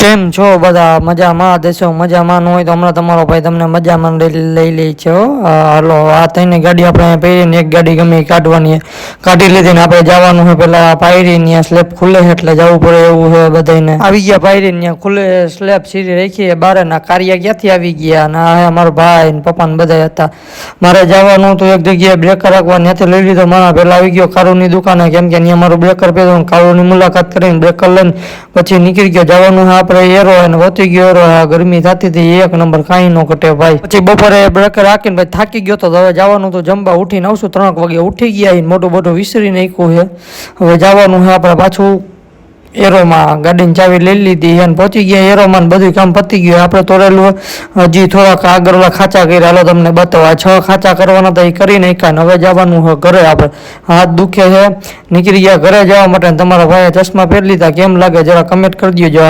કેમ છો બધા? મજામાં દેશો? મજામાં ન હોય તો હમણાં તમારો ભાઈ તમને મજામાં લઈ લે છે. હાલો, આ થઈને ગાડી આપણે પહેરીને એક ગાડી ગમે એ કાઢવાની કાઢી લીધી ને આપણે જવાનું છે પેલા પાયરી સ્લેબ ખુલે એટલે જવું પડે એવું છે બધાને. આવી ગયા પાયરી ત્યાં ખુલે સ્લેબ સીધી રાખીએ બારે ના કાર્ય ક્યાંથી આવી ગયા અને આ અમારો ભાઈ ને પપ્પા ને બધા હતા. મારે જવાનું હતું એક જગ્યાએ બ્રેકર રાખવા, ત્યાંથી લઈ લીધો. મારા પેલા આવી ગયો કારુની દુકાને, કેમ કે ત્યાં મારું બ્રેકર પહેર્યું, કારુની મુલાકાત કરીને બ્રેકર લઈને પછી નીકળી ગયો. જવાનું આપણે એરો અને વધી ગયો એરો. ગરમી થતી હતી એક નંબર, કાંઈ ન ઘટે ભાઈ. પછી બપોરે બ્રેકર રાખીને ભાઈ થાકી ગયો તો હવે જવાનું તો જમવા ઉઠીને આવશું. 3 વાગે ઉઠી ગયા, મોટું મોટું વિસરી નાખ્યું છે. હવે જવાનું છે આપણે પાછું એરોમાં. ગાડીની ચાવી લઈ લીધી અને પહોંચી ગયા એરોમાં. બધું કામ પતી ગયું. આપણે તોરેલું હજી થોડાક આગળ ખાંચા કર્યા. હાલો તમને બતાવવા 6 ખાંચા કરવાના હતા, એ કરી નાખ્યા. હવે જવાનું છે ઘરે. આપણે હાથ દુખે છે, નીકળી ગયા ઘરે જવા માટે. તમારા ભાઈએ ચશ્મા પહેરી લીધા. કેમ લાગે જરા કમેન્ટ કરી દો.